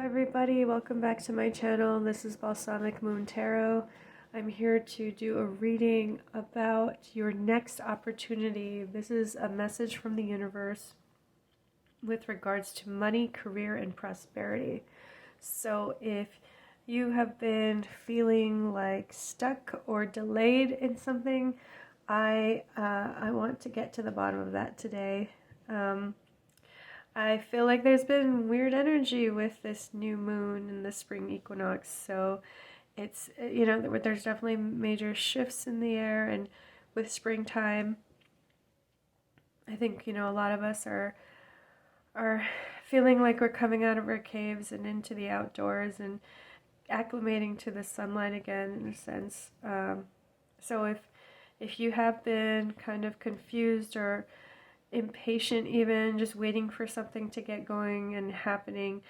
everybody, welcome back to my channel. This is Balsamic Moon Tarot. I'm here to do a reading about your next opportunity. This is a message from the universe with regards to money, career, and prosperity. So if you have been feeling like stuck or delayed in something, I want to get to the bottom of that today. I feel like there's been weird energy with this new moon and the spring equinox, so it's, you know, there's definitely major shifts in the air, and with springtime, I think, you know, a lot of us are feeling like we're coming out of our caves and into the outdoors and acclimating to the sunlight again, in a sense. So if you have been kind of confused or impatient, even just waiting for something to get going and happening,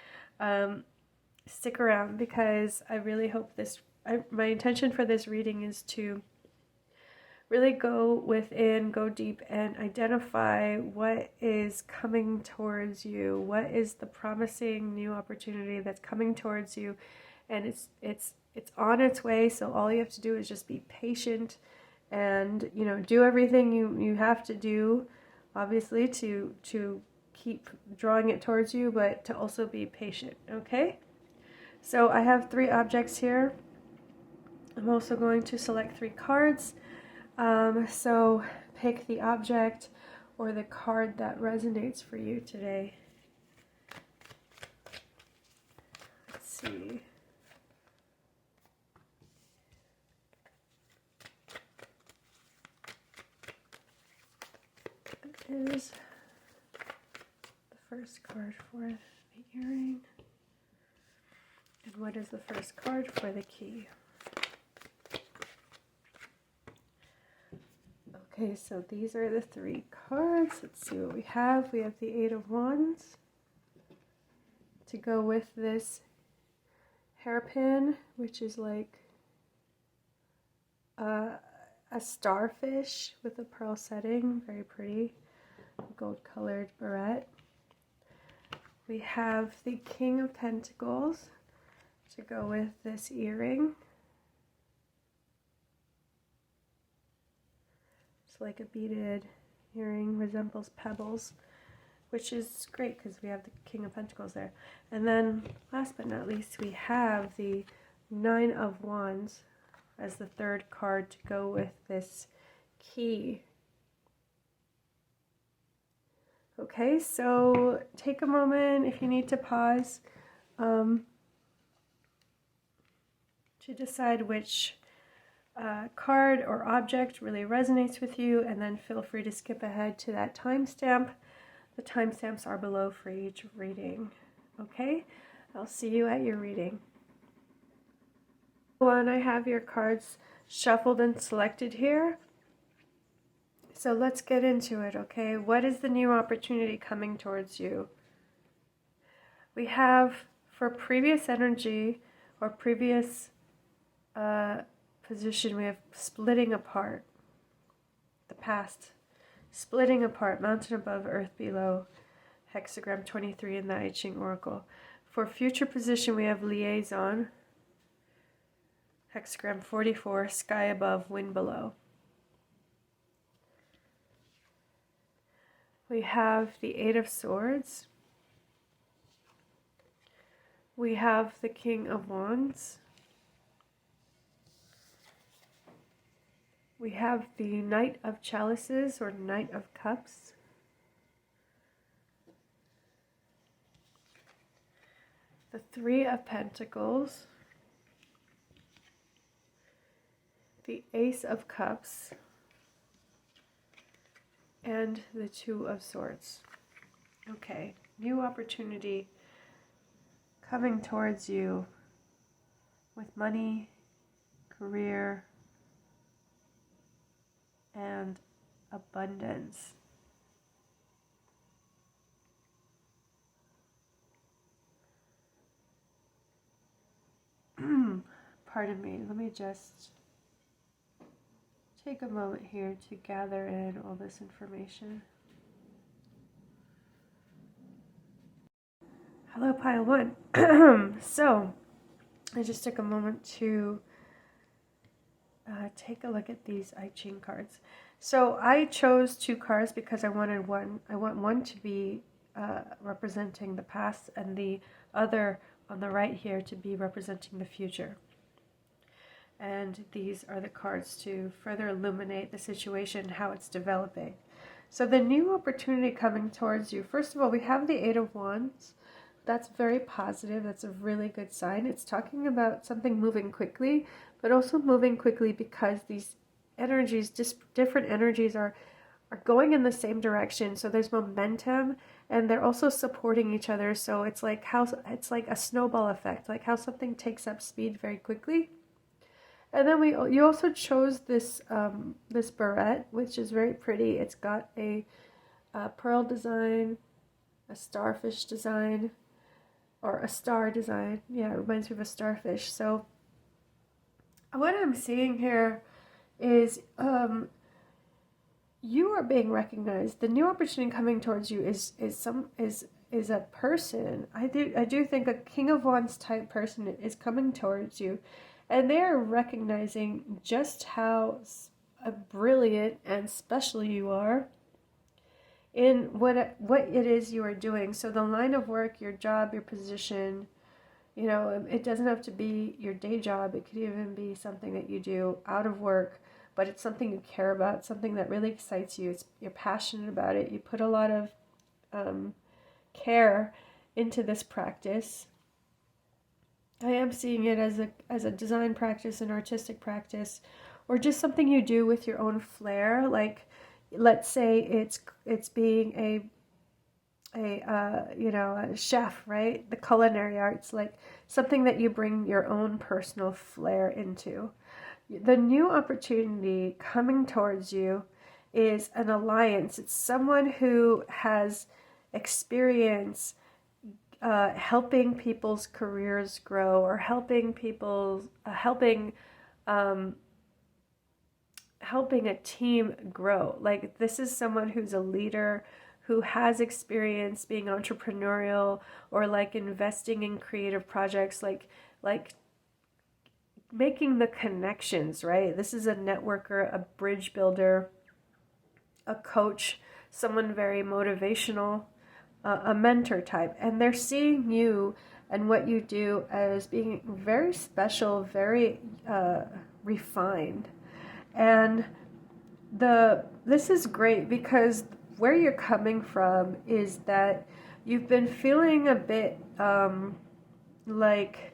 stick around, because I really hope my intention for this reading is to really go within, go deep, and identify what is coming towards you, what is the promising new opportunity that's coming towards you, and it's on its way. So all you have to do is just be patient and, you know, do everything you have to do, obviously, to keep drawing it towards you, but to also be patient, okay? So I have 3 objects here. I'm also going to select 3 cards. So pick the object or the card that resonates for you today. Let's see. That is the first card for the earring. And what is the first card for the key? Okay, so these are the 3 cards. Let's see what we have. We have the 8 of Wands to go with this hairpin, which is like a starfish with a pearl setting. Very pretty. Gold colored barrette. We have the King of Pentacles to go with this earring. It's like a beaded earring, resembles pebbles, which is great because we have the King of Pentacles there. And then last but not least, we have the 9 of Wands as the 3rd card to go with this key. Okay, so take a moment if you need to pause to decide which card or object really resonates with you, and then feel free to skip ahead to that timestamp. The timestamps are below for each reading. Okay, I'll see you at your reading. I have your cards shuffled and selected here. So let's get into it, okay? What is the new opportunity coming towards you? We have, for previous energy or previous position, we have splitting apart. The past. Splitting apart, mountain above, earth below. Hexagram 23 in the I Ching Oracle. For future position, we have liaison. Hexagram 44, sky above, wind below. We have the 8 of Swords. We have the King of Wands. We have the Knight of Chalices or Knight of Cups. The 3 of Pentacles. The Ace of Cups. And the 2 of Swords. Okay, new opportunity coming towards you with money, career, and abundance. Pardon me, let me just take a moment here to gather in all this information. Hello, pile one. So, I just took a moment to take a look at these I Ching cards. So I chose 2 cards because I wanted one. I want one to be representing the past, and the other on the right here to be representing the future. And these are the cards to further illuminate the situation, how it's developing. So the new opportunity coming towards you, first of all, we have the 8 of Wands. That's very positive. That's a really good sign. It's talking about something moving quickly, but also moving quickly because these energies, just different energies are going in the same direction. So there's momentum, and they're also supporting each other. So it's like a snowball effect, like how something takes up speed very quickly. And then you also chose this this barrette, which is very pretty. It's got a pearl design, a starfish design, or a star design. Yeah, it reminds me of a starfish. So what I'm seeing here is you are being recognized. The new opportunity coming towards you is a person. I do think a King of Wands type person is coming towards you, and they are recognizing just how brilliant and special you are in what it is you are doing. So the line of work, your job, your position, you know, it doesn't have to be your day job. It could even be something that you do out of work, but it's something you care about, something that really excites you. You're passionate about it. You put a lot of care into this practice. I am seeing it as a design practice, an artistic practice, or just something you do with your own flair. Like, let's say it's being a chef, right? The culinary arts, like something that you bring your own personal flair into. The new opportunity coming towards you is an alliance. It's someone who has experience helping people's careers grow, or helping a team grow. Like, this is someone who's a leader, who has experience being entrepreneurial, or like investing in creative projects, like making the connections, right? This is a networker, a bridge builder, a coach, someone very motivational, a mentor type. And they're seeing you and what you do as being very special, very refined. And this is great because where you're coming from is that you've been feeling a bit like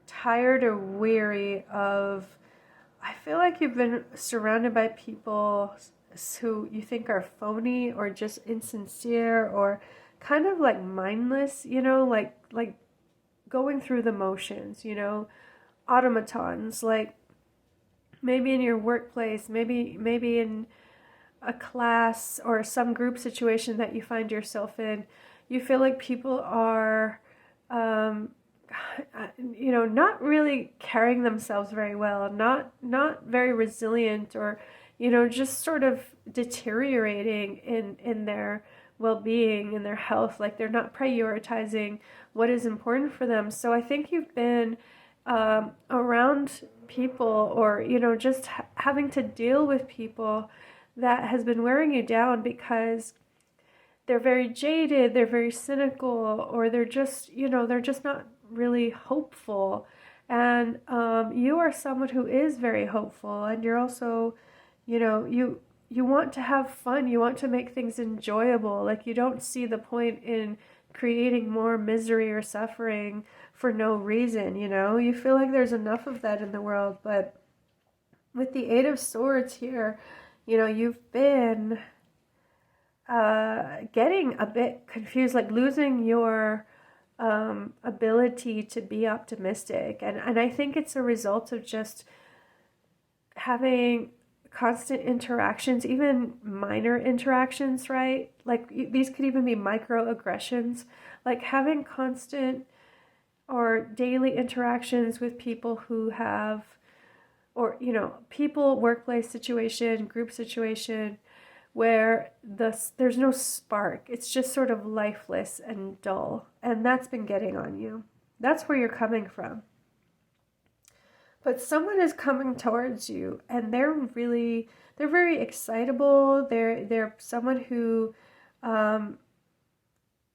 tired or weary of, I feel like you've been surrounded by people who you think are phony or just insincere or kind of like mindless, you know, like going through the motions, you know, automatons, like maybe in your workplace, maybe in a class or some group situation that you find yourself in. You feel like people are not really carrying themselves very well, not very resilient, or, you know, just sort of deteriorating in their well-being, in their health. Like, they're not prioritizing what is important for them. So I think you've been around people, or, you know, just having to deal with people that has been wearing you down because they're very jaded, they're very cynical, or they're just, you know, they're just not really hopeful. And you are someone who is very hopeful, and you're also, you know, you want to have fun, you want to make things enjoyable. Like, you don't see the point in creating more misery or suffering for no reason, you know. You feel like there's enough of that in the world. But with the 8 of Swords here, you know, you've been getting a bit confused, like losing your ability to be optimistic. And I think it's a result of just having constant interactions, even minor interactions, right? Like, these could even be microaggressions, like having constant or daily interactions with people who have, or, you know, people, workplace situation, group situation, where there's no spark. It's just sort of lifeless and dull. And that's been getting on you. That's where you're coming from. But someone is coming towards you, and they're very excitable. They're someone who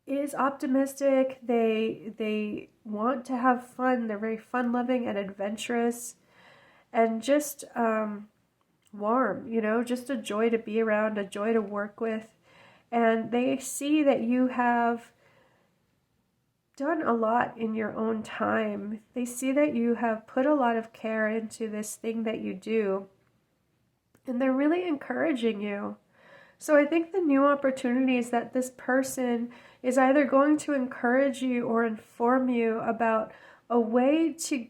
is optimistic. They want to have fun. They're very fun-loving and adventurous, and just warm, you know, just a joy to be around, a joy to work with. And they see that you have done a lot in your own time. They see that you have put a lot of care into this thing that you do, and they're really encouraging you. So I think the new opportunity is that this person is either going to encourage you or inform you about a way to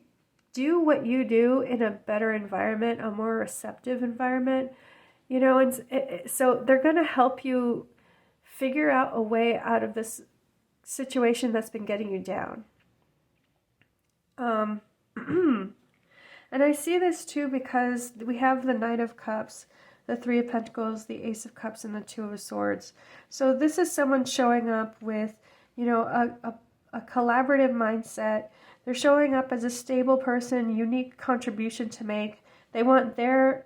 do what you do in a better environment, a more receptive environment, you know, and so they're going to help you figure out a way out of this situation that's been getting you down. And I see this too because we have the Knight of Cups, the Three of Pentacles, the Ace of Cups, and the Two of Swords. So this is someone showing up with, you know, a collaborative mindset. They're showing up as a stable person, unique contribution to make. They want to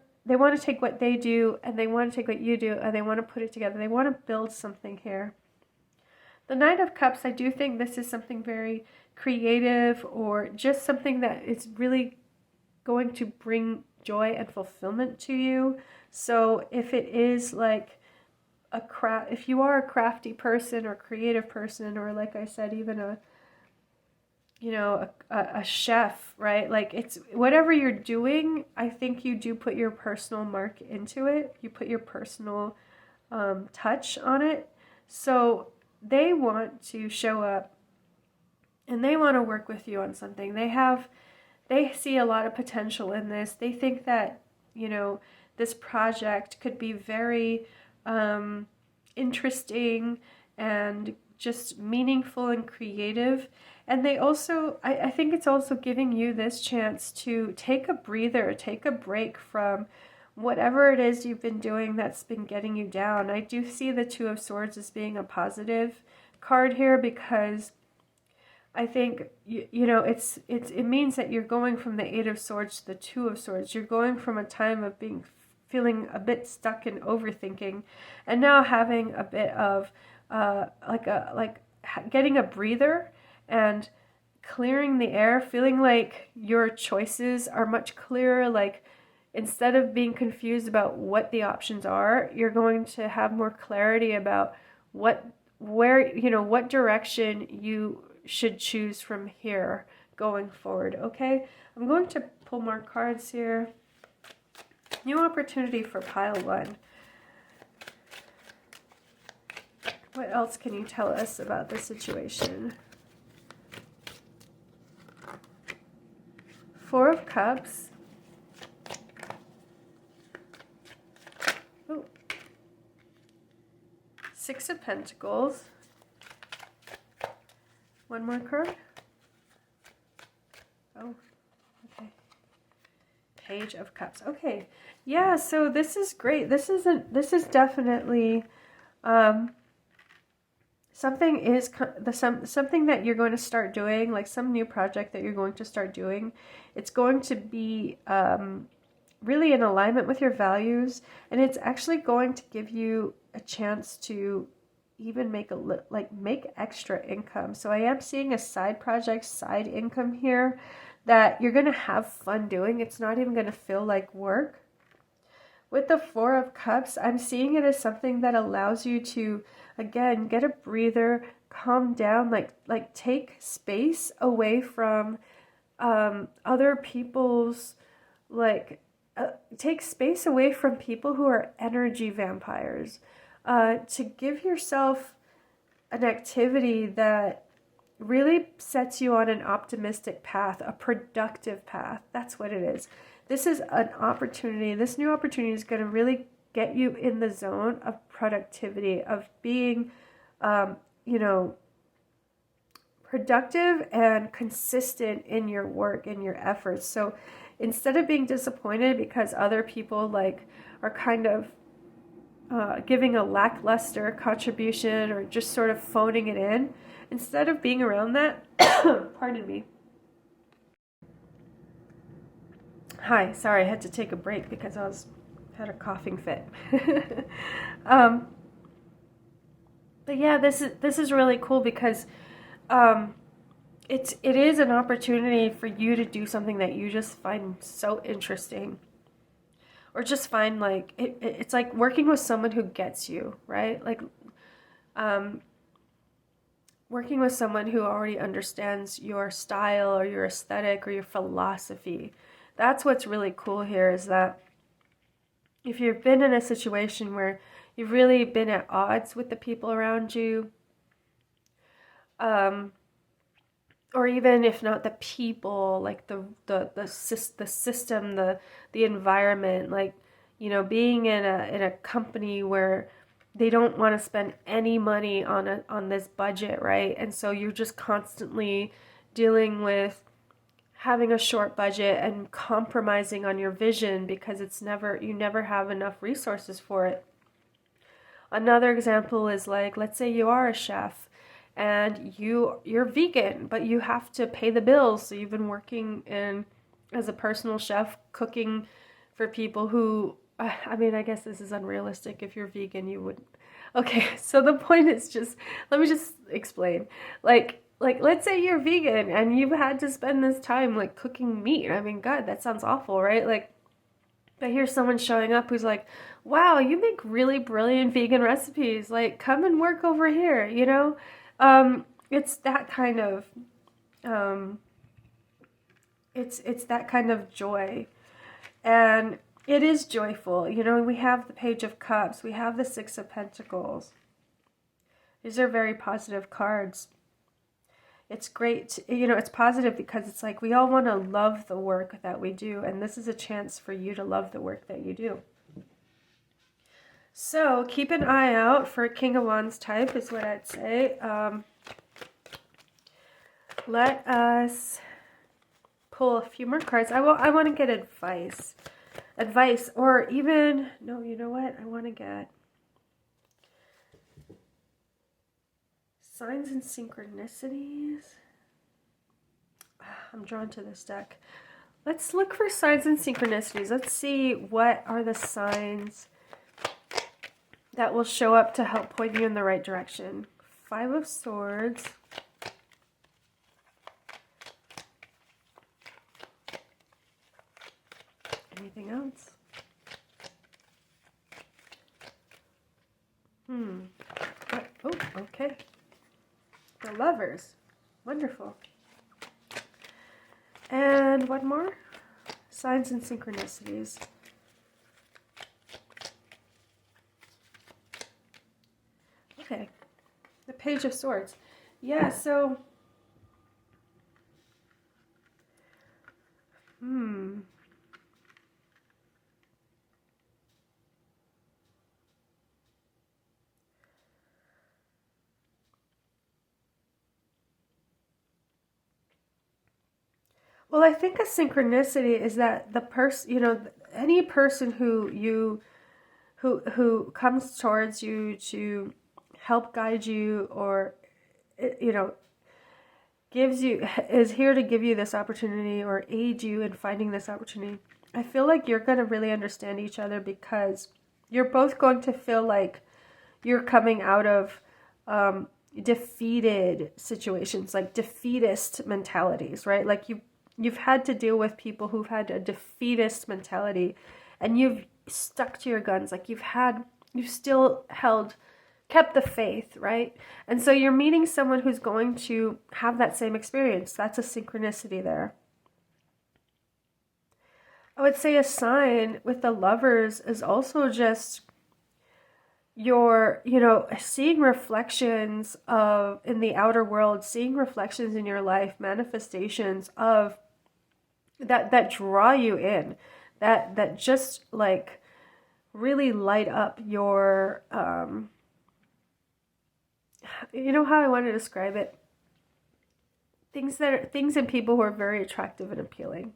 take what they do, and they want to take what you do, and they want to put it together. They want to build something here. The Knight of Cups, I do think this is something very creative, or just something that is really going to bring joy and fulfillment to you. So if it is like if you are a crafty person or creative person, or like I said, even a chef, right? Like, it's whatever you're doing, I think you do put your personal mark into it. You put your personal touch on it. So they want to show up and they want to work with you on something. They see a lot of potential in this. They think that, you know, this project could be very interesting and just meaningful and creative. And they also, I think it's also giving you this chance to take a breather, take a break from whatever it is you've been doing that's been getting you down. I do see the Two of Swords as being a positive card here, because I think, you know, it means that you're going from the Eight of Swords to the Two of Swords. You're going from a time of feeling a bit stuck in overthinking, and now having a bit of getting a breather and clearing the air, feeling like your choices are much clearer. Like, instead of being confused about what the options are, you're going to have more clarity about what direction you should choose from here going forward. Okay, I'm going to pull more cards here. New opportunity for pile one. What else can you tell us about the situation? Four of Cups. Oh. Six of Pentacles. One more card. Oh, okay. Page of Cups. Okay. Yeah, so this is great. This is definitely something that you're going to start doing, like some new project that you're going to start doing. It's going to be really in alignment with your values, and it's actually going to give you a chance to even make extra income. So I am seeing a side project, side income here that you're going to have fun doing. It's not even going to feel like work. With the Four of Cups, I'm seeing it as something that allows you to, again, get a breather, calm down, like take space away from other people's, take space away from people who are energy vampires, to give yourself an activity that really sets you on an optimistic path, a productive path. That's what it is. This is an opportunity. This new opportunity is going to really get you in the zone of productivity, of being, productive and consistent in your work and your efforts. So instead of being disappointed because other people are kind of giving a lackluster contribution or just sort of phoning it in, instead of being around that, pardon me. Hi, sorry, I had to take a break because had a coughing fit. But yeah, this is really cool because it is an opportunity for you to do something that you just find so interesting, or just find like it's like working with someone who gets you, right? Like working with someone who already understands your style or your aesthetic or your philosophy. That's what's really cool here, is that if you've been in a situation where you've really been at odds with the people around you, or even if not the people, like the system, the environment, like, you know, being in a company where they don't want to spend any money on this budget, right? And so you're just constantly dealing with having a short budget and compromising on your vision because you never have enough resources for it. Another example is, like, let's say you are a chef and you're vegan, but you have to pay the bills. So you've been working as a personal chef, cooking for people who, I mean, I guess this is unrealistic. If you're vegan, you would. Okay, so the point is just, let me just explain. Like let's say you're vegan and you've had to spend this time like cooking meat. I mean, God, that sounds awful, right? Like, I hear someone showing up who's like, wow, you make really brilliant vegan recipes. Like, come and work over here, you know? It's that kind of, it's that kind of joy. And it is joyful. You know, we have the Page of Cups. We have the Six of Pentacles. These are very positive cards. It's great, you know, it's positive because it's like we all want to love the work that we do, and this is a chance for you to love the work that you do. So keep an eye out for a King of Wands type is what I'd say. Let us pull a few more cards. I want to get advice, or even, no, you know what? I want to get signs and synchronicities. I'm drawn to this deck. Let's look for signs and synchronicities. Let's see what are the signs that will show up to help point you in the right direction. Five of Swords. Anything else? Oh, okay. The Lovers. Wonderful. And one more. Signs and synchronicities. Okay. The Page of Swords. Yeah, so well, I think a synchronicity is that the person, you know, any person who comes towards you to help guide you, or, you know, is here to give you this opportunity or aid you in finding this opportunity. I feel like you're going to really understand each other because you're both going to feel like you're coming out of defeated situations, like defeatist mentalities, right? Like you've had to deal with people who've had a defeatist mentality, and you've stuck to your guns. Like you've still kept the faith, right? And so you're meeting someone who's going to have that same experience. That's a synchronicity there. I would say a sign with the Lovers is also just seeing reflections in the outer world, seeing reflections in your life, manifestations of that draw you in, that just like really light up your, you know how I want to describe it? Things and people who are very attractive and appealing.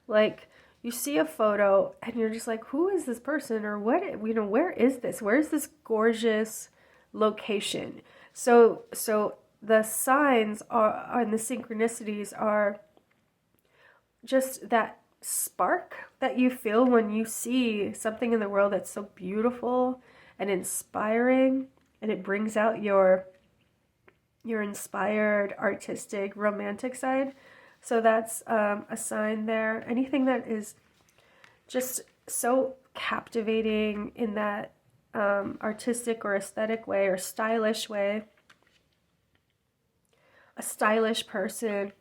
Like you see a photo and you're just like, who is this person, or what, you know, where is this? Where is this gorgeous location? So the signs are, and the synchronicities are just that spark that you feel when you see something in the world that's so beautiful and inspiring, and it brings out your inspired, artistic, romantic side. So that's a sign there. Anything that is just so captivating in that artistic or aesthetic way or stylish way. A stylish person,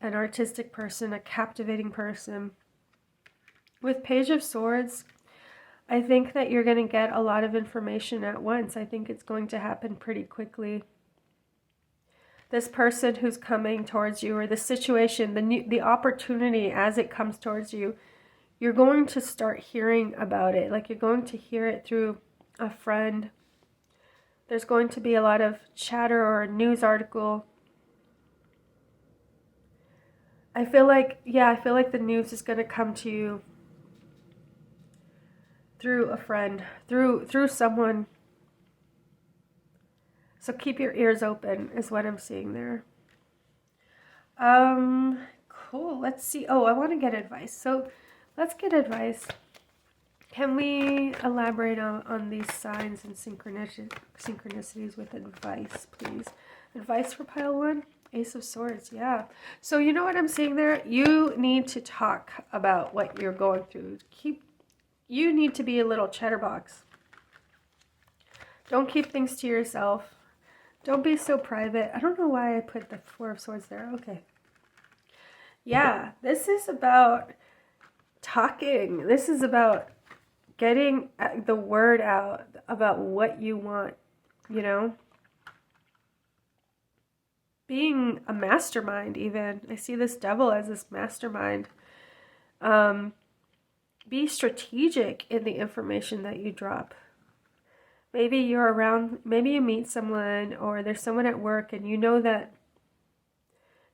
an artistic person, a captivating person. With Page of Swords, I think that you're going to get a lot of information at once. I think it's going to happen pretty quickly. This person who's coming towards you, or the situation, the opportunity as it comes towards you, you're going to start hearing about it. Like, you're going to hear it through a friend. There's going to be a lot of chatter or a news article. I feel like the news is going to come to you through a friend, through someone. So keep your ears open is what I'm seeing there. Cool. Let's see. Oh, I want to get advice. So let's get advice. Can we elaborate on these signs and synchronicities with advice, please? Advice for pile 1? Ace of Swords, yeah. So you know what I'm seeing there? You need to talk about what you're going through. You need to be a little chatterbox. Don't keep things to yourself. Don't be so private. I don't know why I put the Four of Swords there. Okay. Yeah, this is about talking. This is about getting the word out about what you want, you know? Being a mastermind even. I see this devil as this mastermind. Be strategic in the information that you drop. Maybe you're around, maybe you meet someone, or there's someone at work and you know that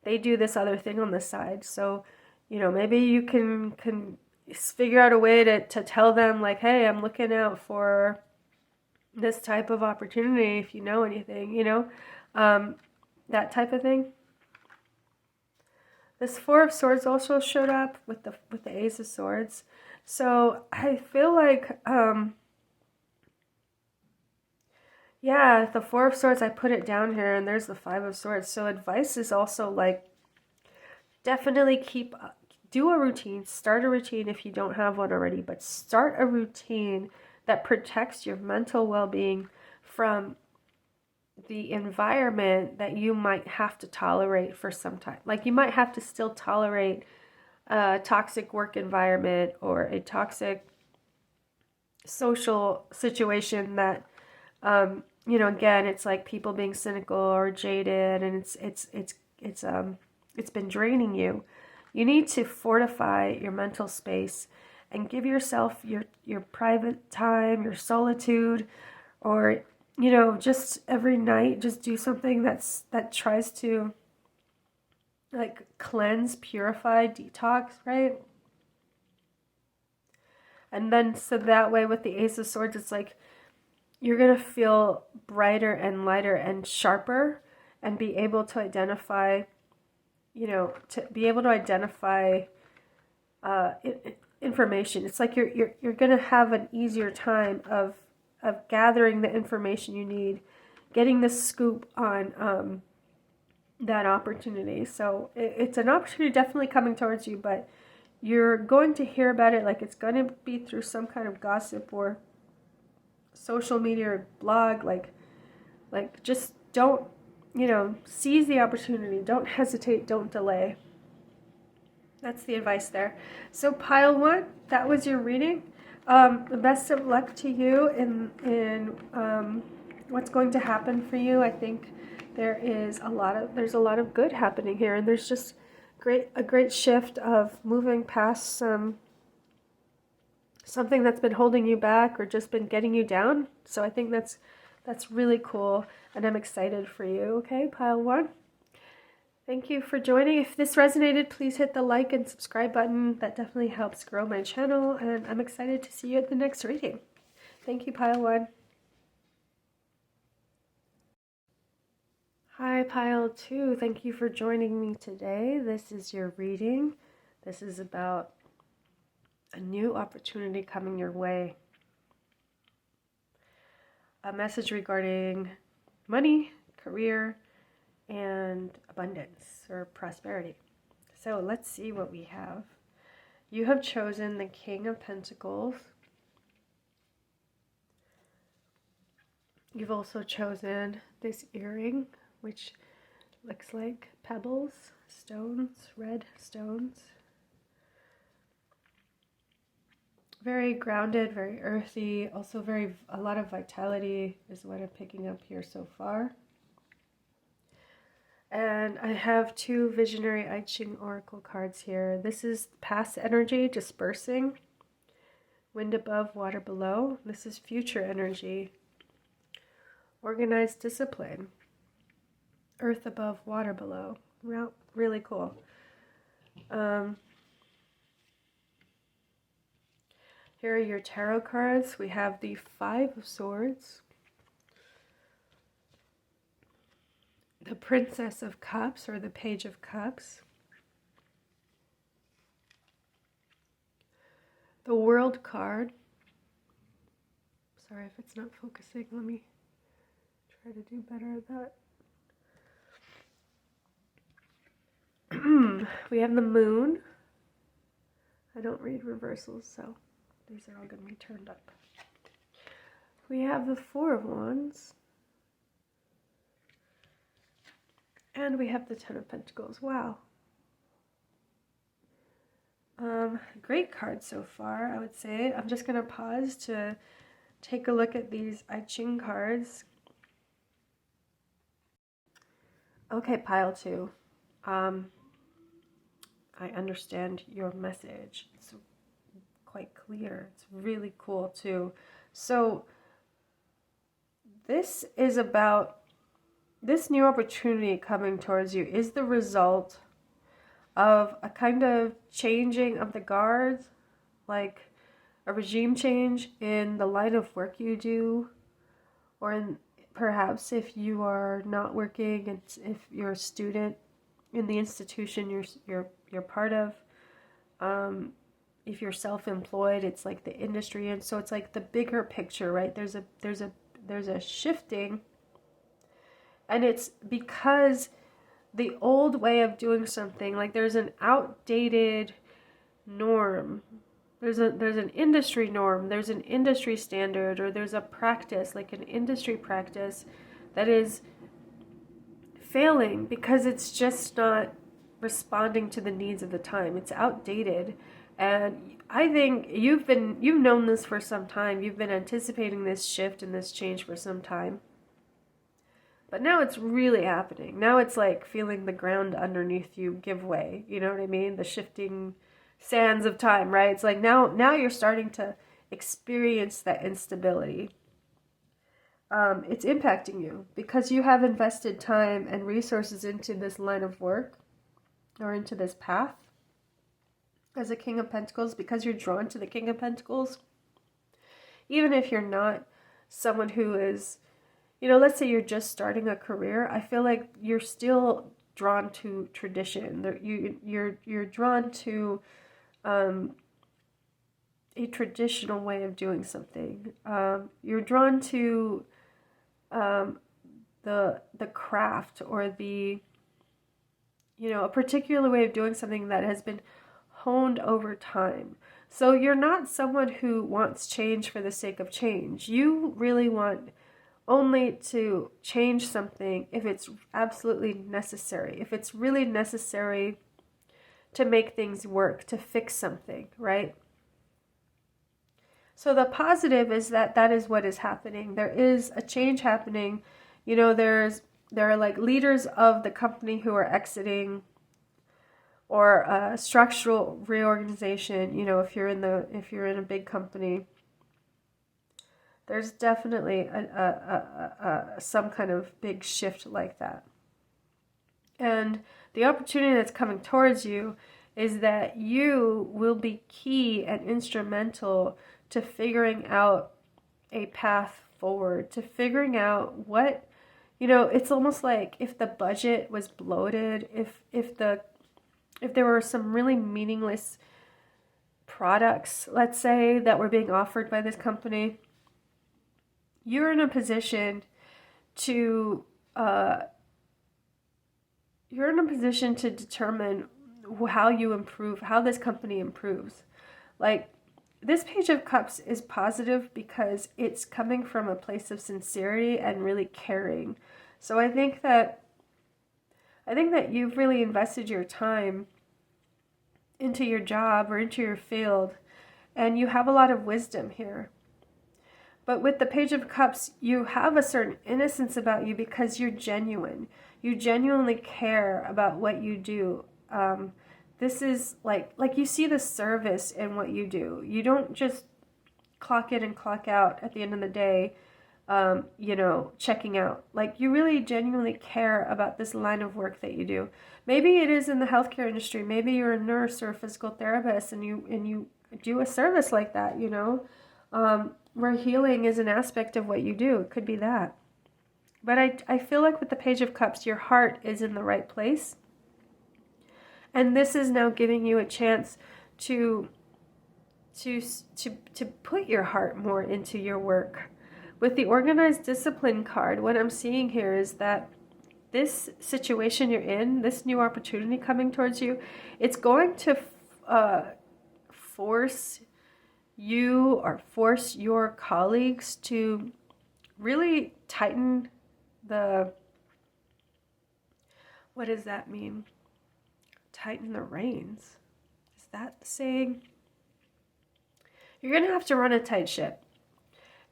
they do this other thing on the side. So, you know, maybe you can figure out a way to tell them, like, hey, I'm looking out for this type of opportunity if you know anything, you know, that type of thing. This Four of Swords also showed up with the Ace of Swords. So I feel like, yeah, the Four of Swords, I put it down here, and there's the Five of Swords. So advice is also like, definitely do a routine. Start a routine if you don't have one already, but start a routine that protects your mental well-being from the environment that you might have to tolerate for some time. Like, you might have to still tolerate a toxic work environment or a toxic social situation that, you know, again, it's like people being cynical or jaded, and it's been draining you. You need to fortify your mental space and give yourself your private time, your solitude, or, you know, just every night, just do something that tries to, like, cleanse, purify, detox, right? And then, so that way with the Ace of Swords, it's like, you're going to feel brighter and lighter and sharper, and be able to identify, you know, information. It's like you're going to have an easier time of gathering the information you need, getting the scoop on that opportunity. So it's an opportunity definitely coming towards you, but you're going to hear about it, like, it's going to be through some kind of gossip or social media or blog. Like just don't, you know, seize the opportunity. Don't hesitate. Don't delay. That's the advice there. So pile 1, that was your reading. The best of luck to you in what's going to happen for you. I think there's a lot of good happening here, and there's just a great shift of moving past something that's been holding you back or just been getting you down. So I think that's really cool, and I'm excited for you. Okay, pile 1. Thank you for joining. If this resonated, please hit the like and subscribe button. That definitely helps grow my channel, and I'm excited to see you at the next reading. Thank you, Pile 1. Hi, Pile 2. Thank you for joining me today. This is your reading. This is about a new opportunity coming your way. A message regarding money, career, and abundance or prosperity. So let's see what we have. You have chosen the King of Pentacles. You've also chosen this earring, which looks like pebbles, stones, red stones. Very grounded, very earthy, also a lot of vitality is what I'm picking up here so far. And I have 2 Visionary I Ching Oracle cards here. This is past energy dispersing, wind above, water below. This is future energy, organized discipline, earth above, water below. Really cool. Here are your tarot cards. We have the 5 of Swords, the Princess of Cups or the Page of Cups, the World card. Sorry if it's not focusing. Let me try to do better at that. We have the Moon. I don't read reversals, so these are all going to be turned up. We have the 4 of Wands. And we have the 10 of Pentacles. Wow. Great cards so far, I would say. I'm just going to pause to take a look at these I Ching cards. Okay, Pile 2. I understand your message. It's quite clear. It's really cool too. So this is about this new opportunity coming towards you is the result of a kind of changing of the guards, like a regime change in the line of work you do, or in perhaps if you are not working, it's if you're a student in the institution you're part of. If you're self-employed, it's like the industry, and so it's like the bigger picture, right? There's a shifting, and it's because the old way of doing something, like there's an outdated norm, there's an industry norm, there's an industry standard, or there's a practice, like an industry practice that is failing because it's just not responding to the needs of the time. It's outdated. And I think you've known this for some time. You've been anticipating this shift and this change for some time. But now it's really happening. Now it's like feeling the ground underneath you give way. You know what I mean? The shifting sands of time, right? It's like now you're starting to experience that instability. It's impacting you because you have invested time and resources into this line of work or into this path as a King of Pentacles, because you're drawn to the King of Pentacles. Even if you're not someone who is, let's say you're just starting a career, I feel like you're still drawn to tradition. You're drawn to a traditional way of doing something. You're drawn to the craft, or the a particular way of doing something that has been honed over time. So you're not someone who wants change for the sake of change. You really want only to change something if it's absolutely necessary, if it's really necessary to make things work, to fix something, right? So the positive is that is what is happening. There is a change happening. There are like leaders of the company who are exiting, or a structural reorganization. If you're in a big company, there's definitely some kind of big shift like that. And the opportunity that's coming towards you is that you will be key and instrumental to figuring out a path forward, to figuring out what, it's almost like if the budget was bloated, if there were some really meaningless products, let's say, that were being offered by this company, you're in a position to determine how you improve, how this company improves. Like, this Page of Cups is positive because it's coming from a place of sincerity and really caring. So I think that you've really invested your time into your job or into your field, and you have a lot of wisdom here. But with the Page of Cups, you have a certain innocence about you because you're genuine. You genuinely care about what you do. This is like you see the service in what you do. You don't just clock in and clock out at the end of the day, checking out. Like, you really genuinely care about this line of work that you do. Maybe it is in the healthcare industry. Maybe you're a nurse or a physical therapist, and you do a service like that, where healing is an aspect of what you do. It could be that. But I feel like with the Page of Cups, your heart is in the right place. And this is now giving you a chance to put your heart more into your work. With the Organized Discipline card, what I'm seeing here is that this situation you're in, this new opportunity coming towards you, it's going to force you or force your colleagues to really tighten what does that mean? Tighten the reins. Is that the saying? You're going to have to run a tight ship.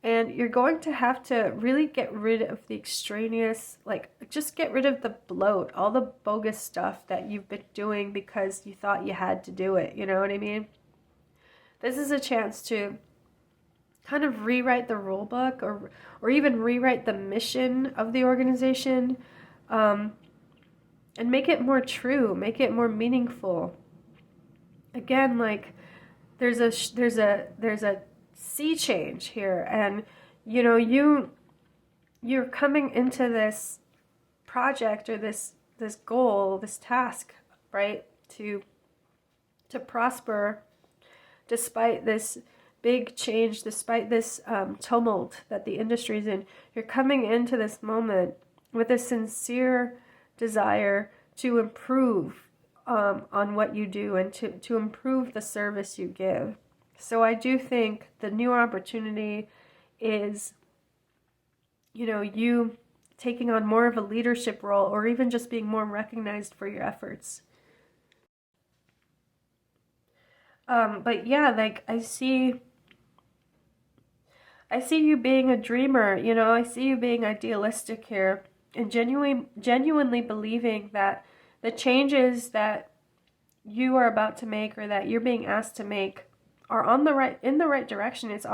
And you're going to have to really get rid of the extraneous, just get rid of the bloat, all the bogus stuff that you've been doing because you thought you had to do it. You know what I mean? This is a chance to kind of rewrite the rule book or even rewrite the mission of the organization, and make it more true, make it more meaningful. Again, there's a sea change here, and you're coming into this project or this goal, this task, right, to prosper despite this big change, despite this tumult that the industry's in. You're coming into this moment with a sincere desire to improve on what you do and to improve the service you give. So I do think the new opportunity is, you taking on more of a leadership role or even just being more recognized for your efforts. But yeah, I see you being a dreamer, I see you being idealistic here and genuinely believing that the changes that you are about to make or that you're being asked to make are in the right direction. It's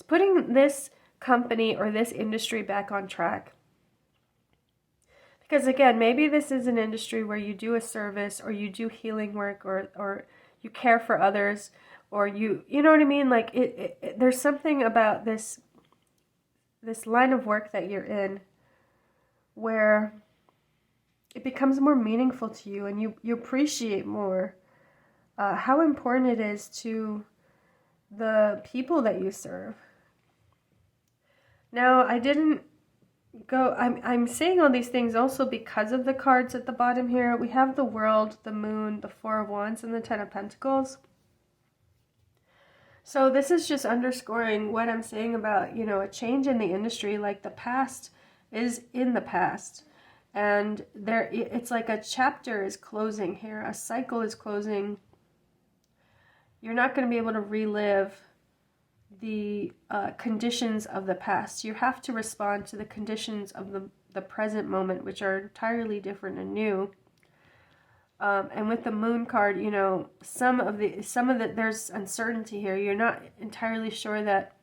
putting this company or this industry back on track. Because again, maybe this is an industry where you do a service or you do healing work or you care for others, or you know what I mean? There's something about this line of work that you're in where it becomes more meaningful to you, and you appreciate more how important it is to the people that you serve. Now, I'm saying all these things also because of the cards at the bottom here. We have the World, the Moon, the Four of Wands, and the Ten of Pentacles. So this is just underscoring what I'm saying about, a change in the industry. Like, the past is in the past. And it's like a chapter is closing here. A cycle is closing. You're not going to be able to relive the conditions of the past. You have to respond to the conditions of the present moment, which are entirely different and new. And with the Moon card, some of the there's uncertainty here. You're not entirely sure that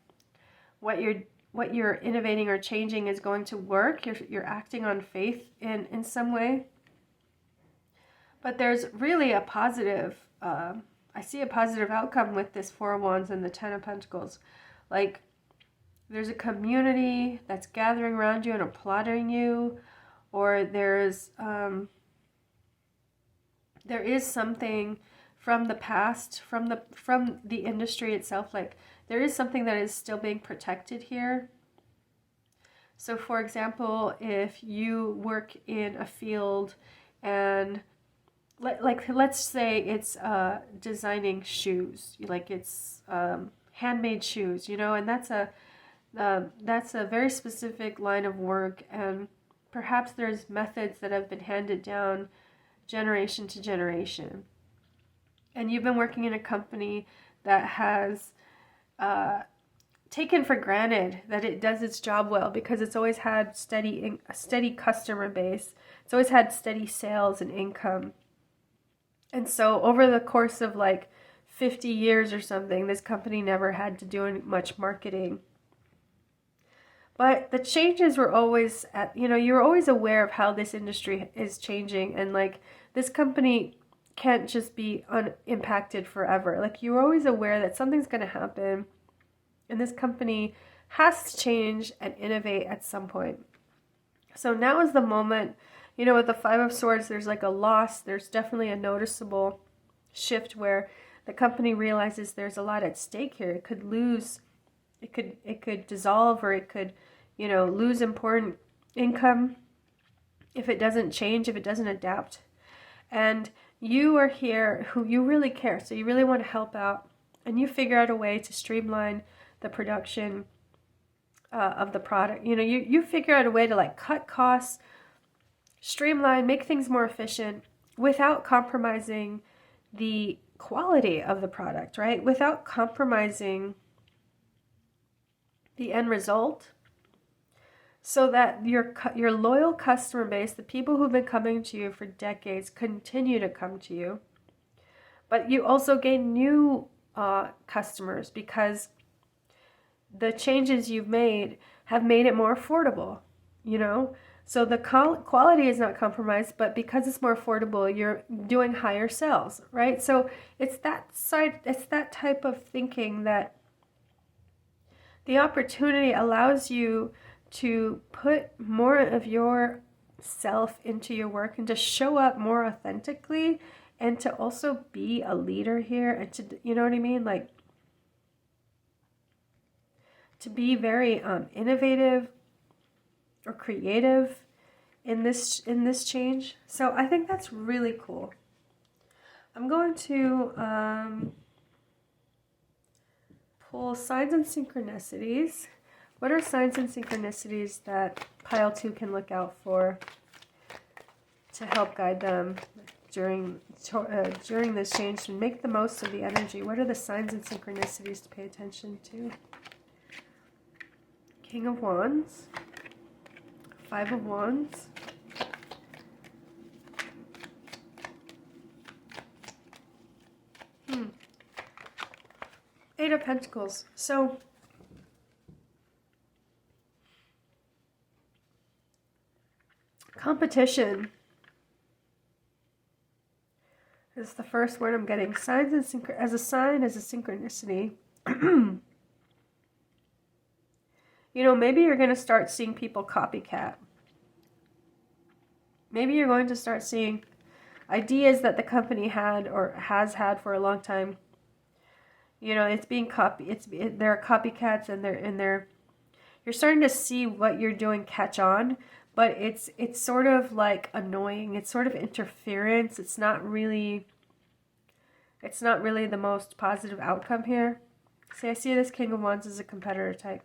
what you're innovating or changing is going to work. You're acting on faith in some way. But there's really a positive, I see a positive outcome with this Four of Wands and the Ten of Pentacles. Like, there's a community that's gathering around you and applauding you, or there is something from the past, from the industry itself. Like, there is something that is still being protected here. So for example, if you work in a field and let's say it's designing shoes, like it's handmade shoes, you know, and that's a very specific line of work, and perhaps there's methods that have been handed down generation to generation. And you've been working in a company that has taken for granted that it does its job well, because it's always had a steady customer base. It's always had steady sales and income. And so over the course of like 50 years or something, this company never had to do much marketing. But the changes were always you were always aware of how this industry is changing, and like this company can't just be unimpacted forever. Like, you were always aware that something's going to happen, and this company has to change and innovate at some point. So now is the moment. You know, with the Five of Swords, there's like a loss. There's definitely a noticeable shift where the company realizes there's a lot at stake here. It could lose, it could dissolve, or it could, you know, lose important income if it doesn't change, if it doesn't adapt. And you are here who you really care. So you really want to help out, and you figure out a way to streamline the production of the product. You know, you figure out a way to like cut costs, streamline, make things more efficient without compromising the quality of the product, right? Without compromising the end result, so that your loyal customer base, the people who've been coming to you for decades, continue to come to you. But you also gain new customers, because the changes you've made have made it more affordable, you know? So the quality is not compromised, but because it's more affordable, you're doing higher sales, right? So it's that type of thinking that the opportunity allows you to put more of your self into your work, and to show up more authentically, and to also be a leader here, and to, you know what I mean? Like, to be very innovative or creative in this change. So I think that's really cool. I'm going to pull signs and synchronicities. What are signs and synchronicities that pile 2 can look out for to help guide them during this change and make the most of the energy? What are the signs and synchronicities to pay attention to? King of Wands, Five of Wands, Eight of Pentacles. So competition is the first word I'm getting. Signs and as a sign, as a synchronicity. You know, maybe you're going to start seeing people copycat. Maybe you're going to start seeing ideas that the company had or has had for a long time. You know, it's being copied. There are copycats, and you're starting to see what you're doing catch on, but it's sort of like annoying. It's sort of interference. It's not really the most positive outcome here. See, I see this King of Wands as a competitor type.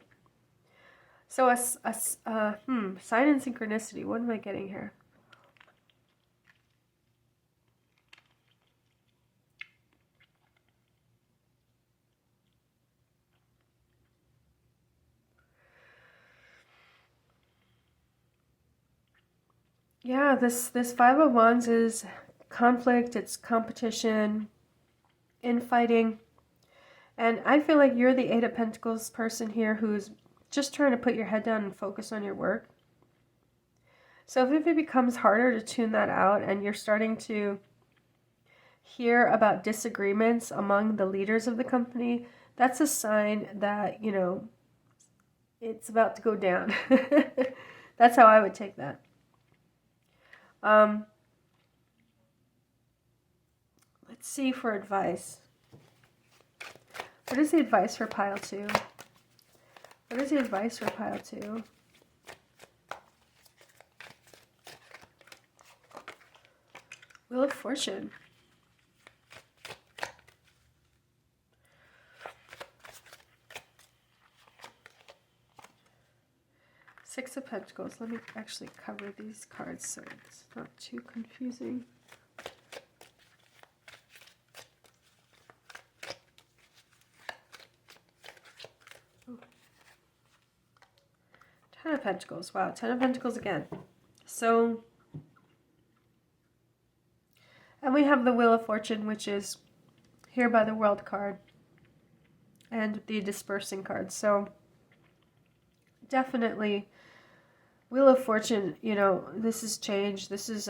So sign and synchronicity. What am I getting here? Yeah, this Five of Wands is conflict, it's competition, infighting. And I feel like you're the Eight of Pentacles person here who's just trying to put your head down and focus on your work. So if it becomes harder to tune that out, and you're starting to hear about disagreements among the leaders of the company, that's a sign that, you know, it's about to go down. That's how I would take that. Let's see for advice. What is the advice for pile 2? What is the advice for pile 2? Wheel of Fortune. Six of Pentacles. Let me actually cover these cards so it's not too confusing. Ooh. Ten of Pentacles. Wow, Ten of Pentacles again. So, and we have the Wheel of Fortune, which is here by the World card, and the Dispersing card. So, definitely, Wheel of Fortune, you know, this is change. This is,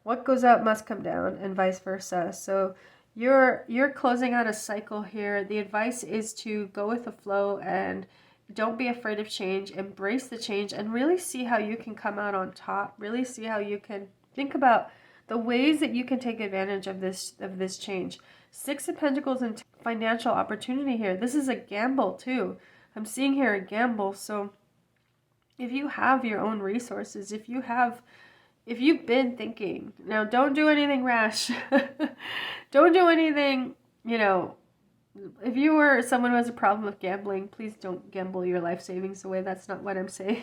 what goes up must come down, and vice versa. So, you're closing out a cycle here. The advice is to go with the flow and don't be afraid of change. Embrace the change and really see how you can come out on top. Really see how you can think about the ways that you can take advantage of this change. Six of Pentacles and financial opportunity here. This is a gamble too. I'm seeing here a gamble. So if you have your own resources, if you've been thinking, now don't do anything rash. Don't do anything, you know, if you were someone who has a problem with gambling, please don't gamble your life savings away. That's not what I'm saying.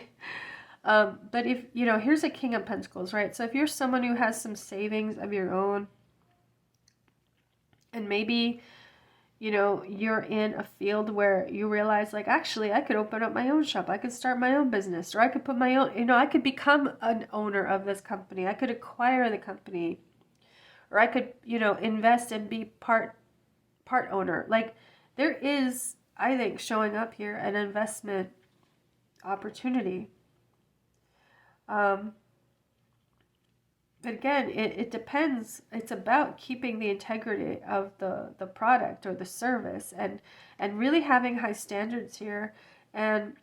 But if, you know, here's a King of Pentacles, right? So if you're someone who has some savings of your own, and maybe, you know, you're in a field where you realize, like, actually, I could open up my own shop. I could start my own business, or I could put my own, you know, I could become an owner of this company. I could acquire the company, or I could, you know, invest and be part owner. Like, there is, I think, showing up here an investment opportunity. But again, it depends. It's about keeping the integrity of the product or the service, and really having high standards here and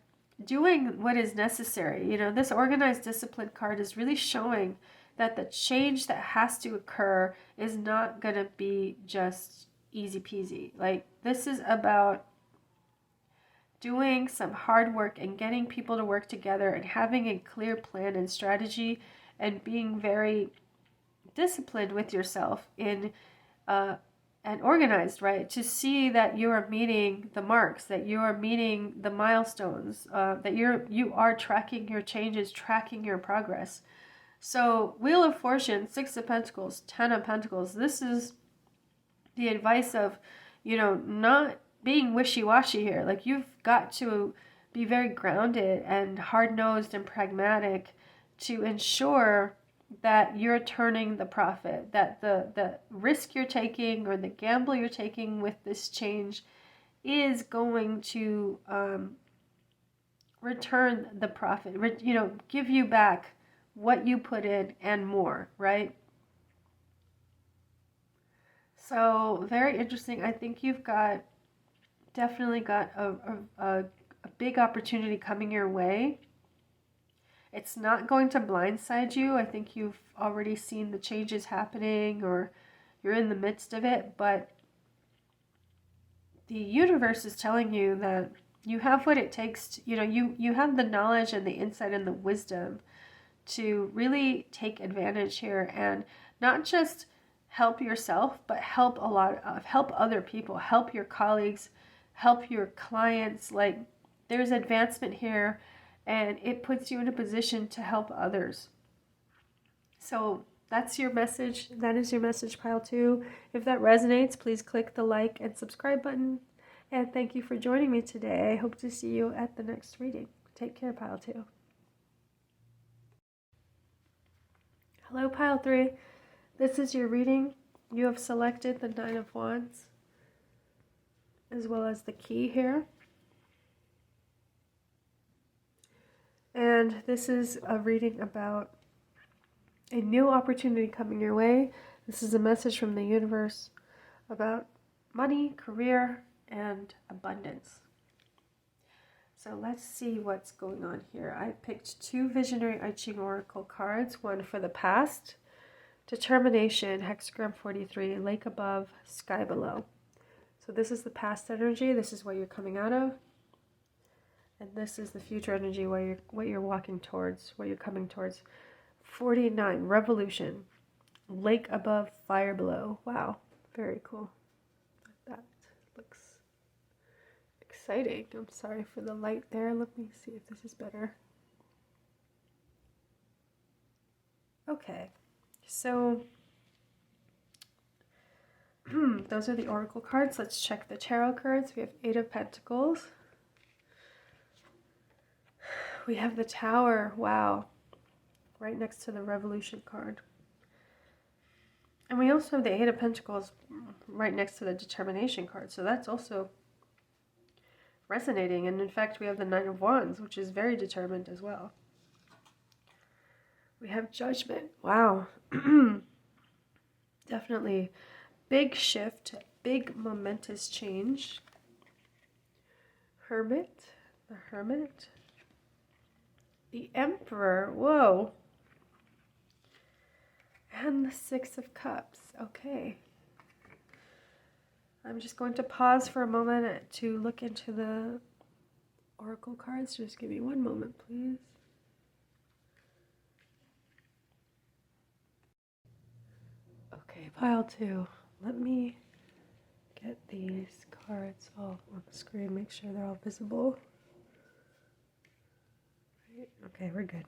doing what is necessary. You know, this organized discipline card is really showing that the change that has to occur is not going to be just easy peasy. Like, this is about doing some hard work and getting people to work together and having a clear plan and strategy, and being very disciplined with yourself in and organized, right? To see that you are meeting the marks, that you are meeting the milestones, that you are tracking your changes, tracking your progress. So Wheel of Fortune, Six of Pentacles, Ten of Pentacles. This is the advice of, you know, not being wishy-washy here. Like, you've got to be very grounded and hard-nosed and pragmatic to ensure that you're turning the profit, that the risk you're taking or the gamble you're taking with this change is going to return the profit, you know, give you back what you put in and more, right? So very interesting. I think you've definitely got a big opportunity coming your way. It's not going to blindside you. I think you've already seen the changes happening, or you're in the midst of it, but the universe is telling you that you have what it takes to, you know, you have the knowledge and the insight and the wisdom to really take advantage here, and not just help yourself, but help other people, help your colleagues, help your clients. Like, there's advancement here, and it puts you in a position to help others. So that's your message. That is your message, pile 2. If that resonates, please click the like and subscribe button. And thank you for joining me today. I hope to see you at the next reading. Take care, pile 2. Hello, pile 3. This is your reading. You have selected the Nine of Wands, as well as the key here. And this is a reading about a new opportunity coming your way, This is a message from the universe about money, career, and abundance. So let's see what's going on here. I picked 2 Visionary I Ching Oracle cards, one for the past, Determination, Hexagram 43, Lake above, Sky below. So this is the past energy, this is what you're coming out of. And this is the future energy, what you're walking towards, what you're coming towards. 49, Revolution, Lake above, Fire below. Wow, very cool. That looks exciting. I'm sorry for the light there. Let me see if this is better. Okay, so those are the oracle cards. Let's check the tarot cards. We have 8 of Pentacles. We have the Tower. Wow, right next to the Revolution card. And we also have the 8 of Pentacles right next to the Determination card. So that's also resonating. And in fact, we have the 9 of Wands, which is very determined as well. We have Judgment. Wow. Definitely big shift, big momentous change. Hermit. The Hermit. The Emperor. Whoa. And the 6 of Cups. Okay. I'm just going to pause for a moment to look into the oracle cards. Just give me one moment, please. Okay, pile 2. Let me get these cards all on the screen. Make sure they're all visible. Right. Okay, we're good.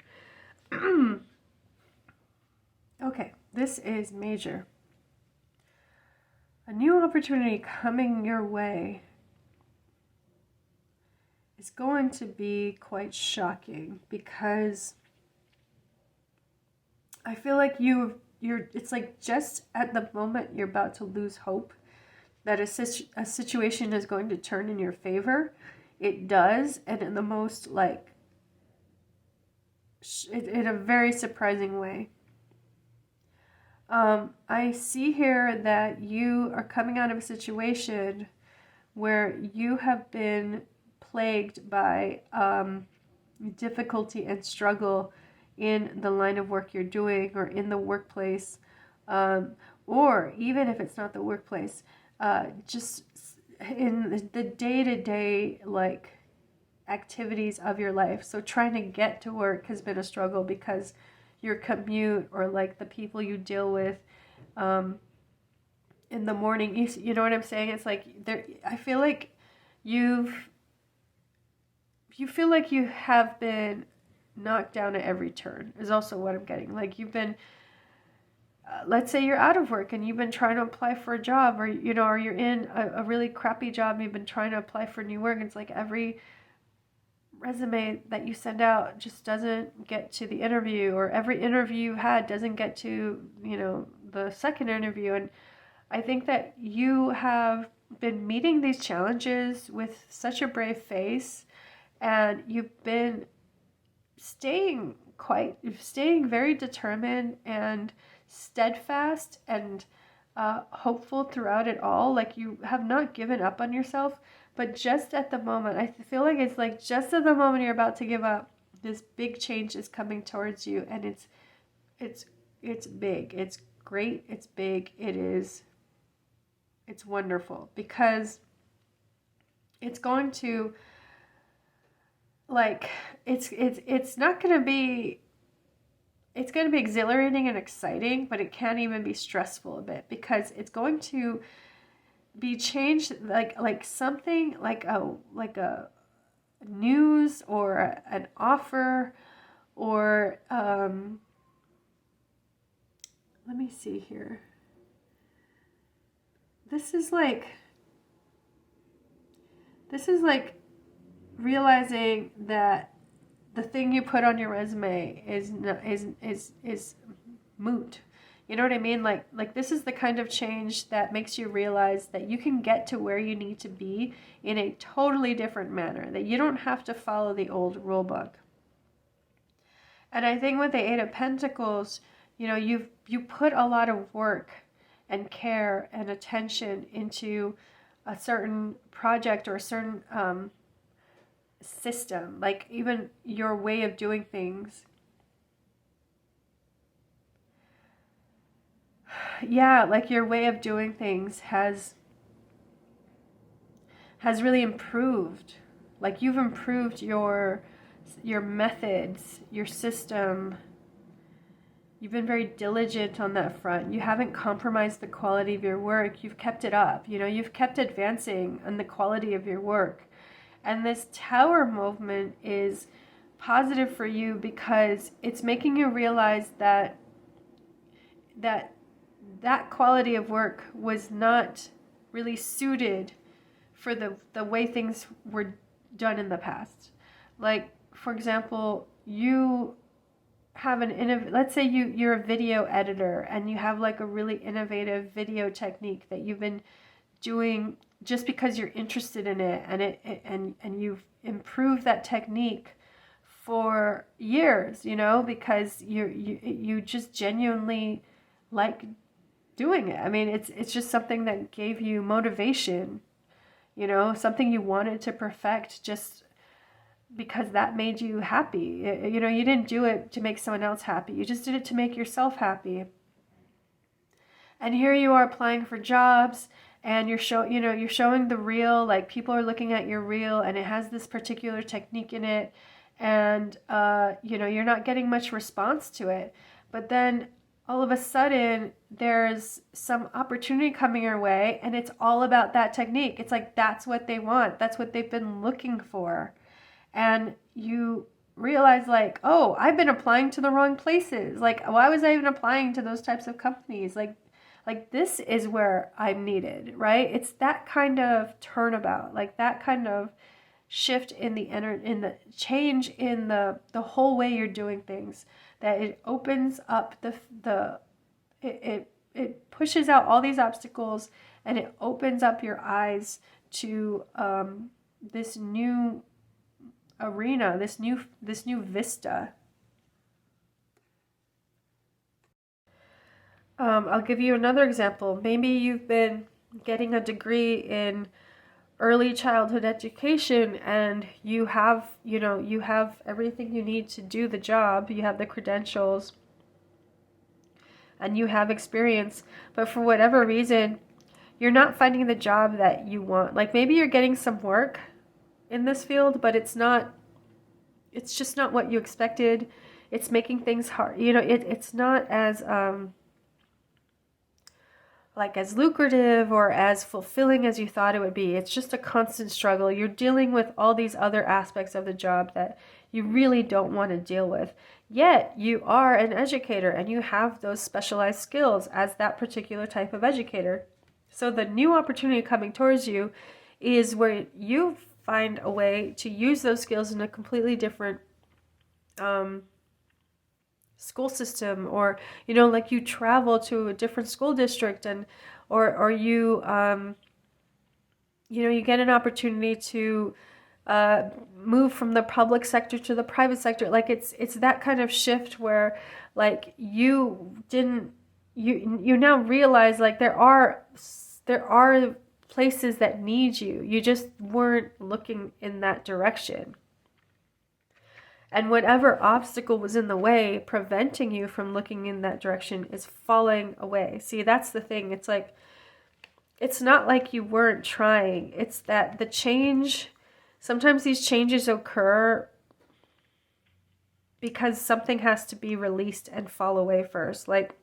Okay, this is major. A new opportunity coming your way is going to be quite shocking, because I feel like it's like just at the moment you're about to lose hope that a situation is going to turn in your favor. It does, and in the most like in a very surprising way. I see here that you are coming out of a situation where you have been plagued by difficulty and struggle in the line of work you're doing, or in the workplace, or even if it's not the workplace, just in the day-to-day like activities of your life. So trying to get to work has been a struggle because your commute, or like the people you deal with in the morning, you know what I'm saying? It's like there, I feel like you feel like you have been knocked down at every turn, is also what I'm getting. Like you've been, let's say you're out of work and you've been trying to apply for a job, or or you're in a really crappy job and you've been trying to apply for new work. It's like every resume that you send out just doesn't get to the interview, or every interview you've had doesn't get to, the second interview. And I think that you have been meeting these challenges with such a brave face, and you've been staying very determined and steadfast and hopeful throughout it all. Like you have not given up on yourself. But just at the moment, I feel like it's like just at the moment you're about to give up, this big change is coming towards you, and it's big, it's great, it's big, it's wonderful, because it's going to, like, it's not going to be, it's going to be exhilarating and exciting, but it can even be stressful a bit, because it's going to be changed, like something like a news or an offer, or let me see here. This is like realizing that the thing you put on your resume is moot. You know what I mean? Like this is the kind of change that makes you realize that you can get to where you need to be in a totally different manner, that you don't have to follow the old rule book. And I think with the 8 of Pentacles, you put a lot of work and care and attention into a certain project or a certain system, like even your way of doing things. Yeah, like your way of doing things has really improved. Like you've improved your methods, your system. You've been very diligent on that front. You haven't compromised the quality of your work. You've kept it up. You know, you've kept advancing on the quality of your work. And this Tower movement is positive for you because it's making you realize that quality of work was not really suited for the way things were done in the past. Like, for example, you have let's say you're a video editor and you have like a really innovative video technique that you've been doing just because you're interested in it, and you've improved that technique for years, you know, because you just genuinely like doing it. I mean, it's just something that gave you motivation, you know, something you wanted to perfect just because that made you happy. You know, you didn't do it to make someone else happy. You just did it to make yourself happy. And here you are applying for jobs, and you're showing the reel, like people are looking at your reel and it has this particular technique in it, and you know, you're not getting much response to it. But then all of a sudden there's some opportunity coming your way and it's all about that technique. It's like that's what they want. That's what they've been looking for. And you realize like, oh, I've been applying to the wrong places. Like, why was I even applying to those types of companies? Like this is where I'm needed, right? It's that kind of turnabout, like that kind of shift in the change in the whole way you're doing things, that it opens up it pushes out all these obstacles, and it opens up your eyes to this new arena, this new vista. I'll give you another example. Maybe you've been getting a degree in early childhood education and you have everything you need to do the job. You have the credentials and you have experience, but for whatever reason, you're not finding the job that you want. Like maybe you're getting some work in this field, but it's just not what you expected. It's making things hard. You know, it's not as as lucrative or as fulfilling as you thought it would be. It's just a constant struggle. You're dealing with all these other aspects of the job that you really don't want to deal with. Yet you are an educator and you have those specialized skills as that particular type of educator. So the new opportunity coming towards you is where you find a way to use those skills in a completely different school system, or like you travel to a different school district, and or you you get an opportunity to move from the public sector to the private sector. Like it's that kind of shift where like you now realize like there are places that need you. You just weren't looking in that direction. And whatever obstacle was in the way, preventing you from looking in that direction, is falling away. See, that's the thing. It's like, it's not like you weren't trying. It's that the change, sometimes these changes occur because something has to be released and fall away first. Like,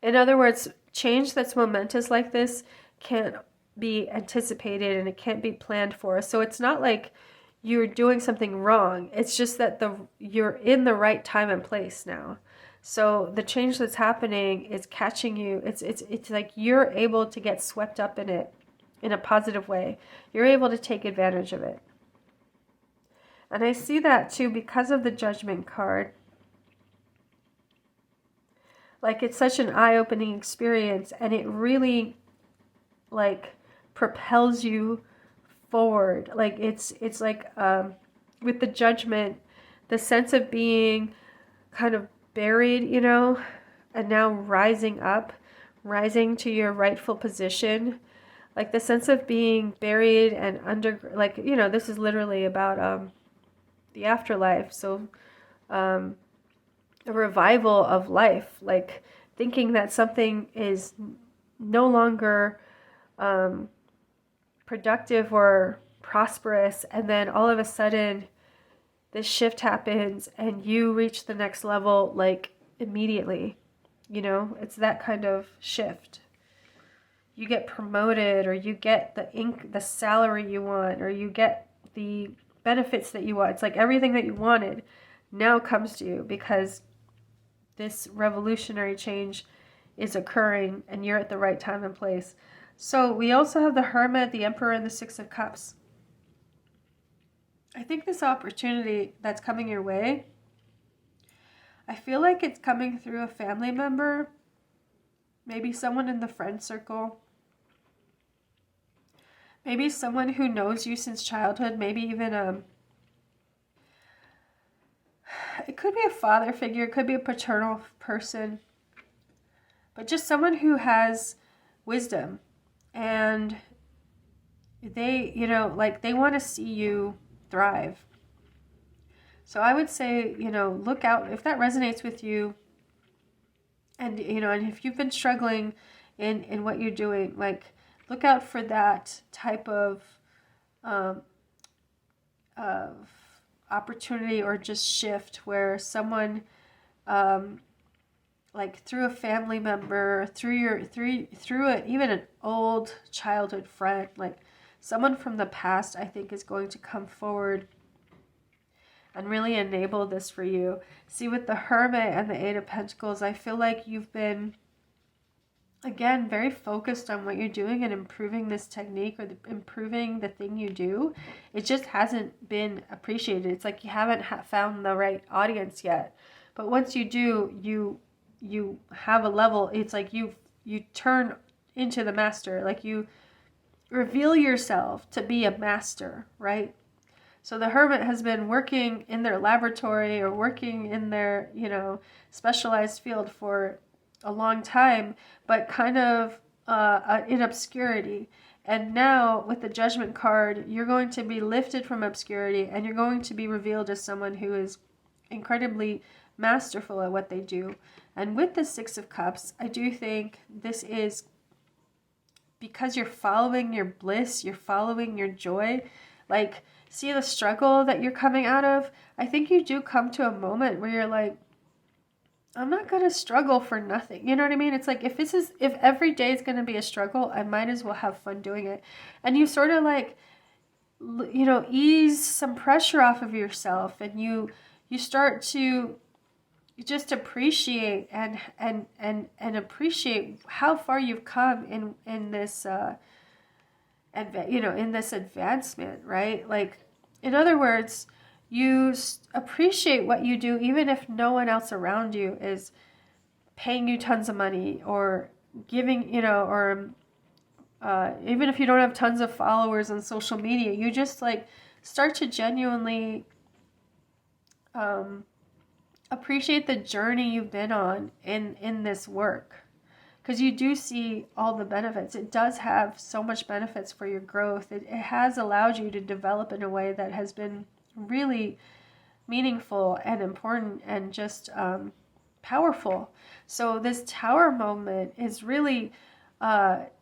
in other words, change that's momentous like this can't be anticipated and it can't be planned for. So it's not like you're doing something wrong. It's just that you're in the right time and place now. So the change that's happening is catching you. It's like you're able to get swept up in it in a positive way. You're able to take advantage of it. And I see that too because of the Judgment card. Like it's such an eye-opening experience, and it really like propels you forward. Like it's like with the Judgment, the sense of being kind of buried, and now rising up rising to your rightful position, like the sense of being buried and under, like, you know, this is literally about the afterlife. So a revival of life, like thinking that something is no longer productive or prosperous, and then all of a sudden this shift happens and you reach the next level like immediately. You know, it's that kind of shift. You get promoted, or you get the salary you want, or you get the benefits that you want. It's like everything that you wanted now comes to you because this revolutionary change is occurring and you're at the right time and place. So we also have the Hermit, the Emperor, and the Six of Cups. I think this opportunity that's coming your way, I feel like it's coming through a family member, maybe someone in the friend circle, maybe someone who knows you since childhood, maybe even it could be a father figure, it could be a paternal person, but just someone who has wisdom, and they, you know, like they want to see you thrive. So I would say, you know, look out if that resonates with you. And, you know, and if you've been struggling in what you're doing, like look out for that type of opportunity or just shift where someone, like through a family member, through even an old childhood friend, like someone from the past, I think is going to come forward and really enable this for you. See, with the Hermit and the Eight of Pentacles, I feel like you've been, again, very focused on what you're doing and improving this technique, or improving the thing you do. It just hasn't been appreciated. It's like you haven't found the right audience yet. But once you do, you have a level. It's like you turn into the master. Like you reveal yourself to be a master, right? So the Hermit has been working in their laboratory or working in their, you know, specialized field for a long time, but kind of in obscurity. And now with the Judgment card, you're going to be lifted from obscurity and you're going to be revealed as someone who is incredibly masterful at what they do. And with the Six of Cups, I do think this is because you're following your bliss, you're following your joy. Like, see the struggle that you're coming out of? I think you do come to a moment where you're like, I'm not going to struggle for nothing. You know what I mean? It's like, if every day is going to be a struggle, I might as well have fun doing it. And you sort of like, you know, ease some pressure off of yourself, and you start to just appreciate and appreciate how far you've come in this you know, in this advancement, right? Like, in other words, you appreciate what you do even if no one else around you is paying you tons of money or giving, you know, or even if you don't have tons of followers on social media, you just like start to genuinely appreciate the journey you've been on in this work. Because you do see all the benefits. It does have so much benefits for your growth. It has allowed you to develop in a way that has been really meaningful and important and just powerful. So this Tower moment is really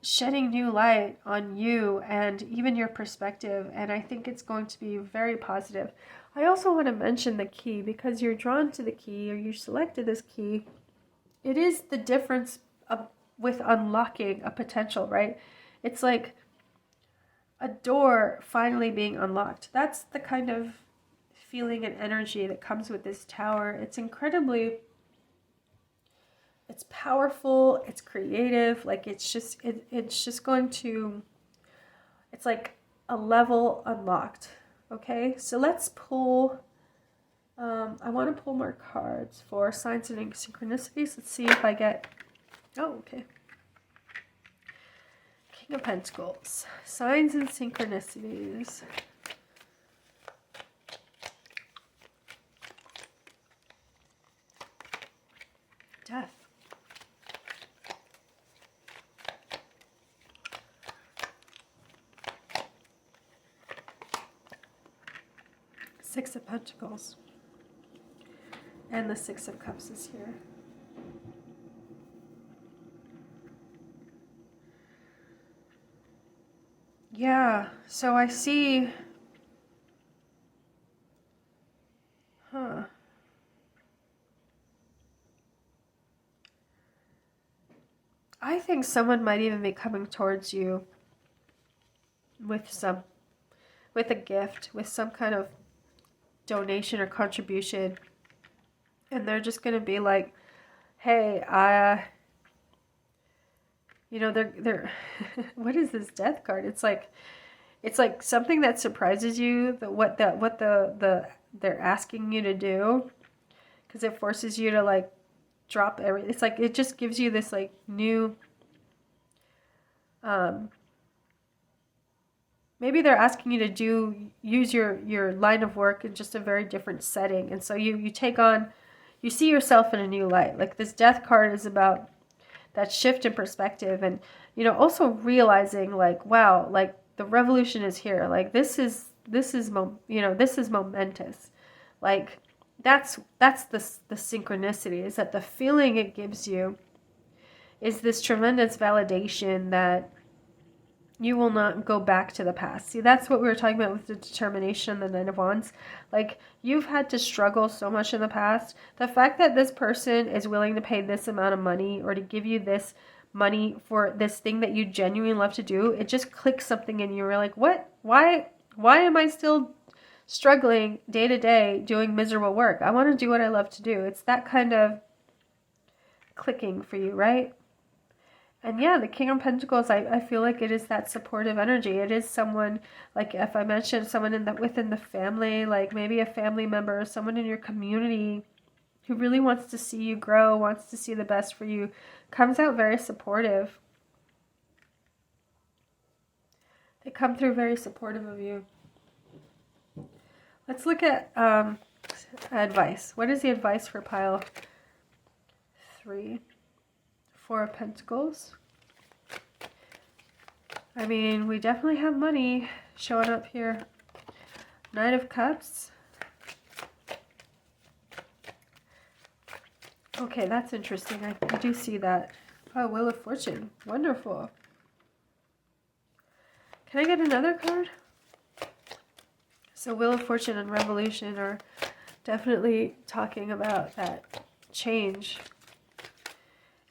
shedding new light on you and even your perspective. And I think it's going to be very positive. I also want to mention the key, because you're drawn to the key, or you selected this key. It is the difference with unlocking a potential, right? It's like a door finally being unlocked. That's the kind of feeling and energy that comes with this Tower. It's incredibly, it's powerful, it's creative, like it's just going to, it's like a level unlocked. Okay, so let's pull, I want to pull more cards for signs and synchronicities. Let's see if I get, oh, okay. King of Pentacles, signs and synchronicities. Death. Six of Pentacles. And the Six of Cups is here. Yeah, so I see... Huh. I think someone might even be coming towards you with a gift, with some kind of donation or contribution. And they're just going to be like, hey, they're what is this Death card? It's like something that surprises you, what they're asking you to do, because it forces you to like drop everything. It's like it just gives you this like new maybe they're asking you to use your line of work in just a very different setting, and so you see yourself in a new light. Like this Death card is about that shift in perspective, and also realizing like, wow, like the revolution is here. Like this is momentous. Like that's the synchronicity, is that the feeling it gives you is this tremendous validation that you will not go back to the past. See, that's what we were talking about with the determination, the Nine of Wands. Like, you've had to struggle so much in the past. The fact that this person is willing to pay this amount of money or to give you this money for this thing that you genuinely love to do, it just clicks something in you. You're like, what? Why am I still struggling day to day doing miserable work? I want to do what I love to do. It's that kind of clicking for you, right? And yeah, the King of Pentacles, I feel like it is that supportive energy. It is someone, like if I mentioned someone within the family, like maybe a family member, someone in your community who really wants to see you grow, wants to see the best for you, comes out very supportive. They come through very supportive of you. Let's look at advice. What is the advice for pile 3? Four of Pentacles. I mean, we definitely have money showing up here. Knight of Cups. Okay, that's interesting. I do see that. Oh, Wheel of Fortune. Wonderful. Can I get another card? So Wheel of Fortune and Revolution are definitely talking about that change.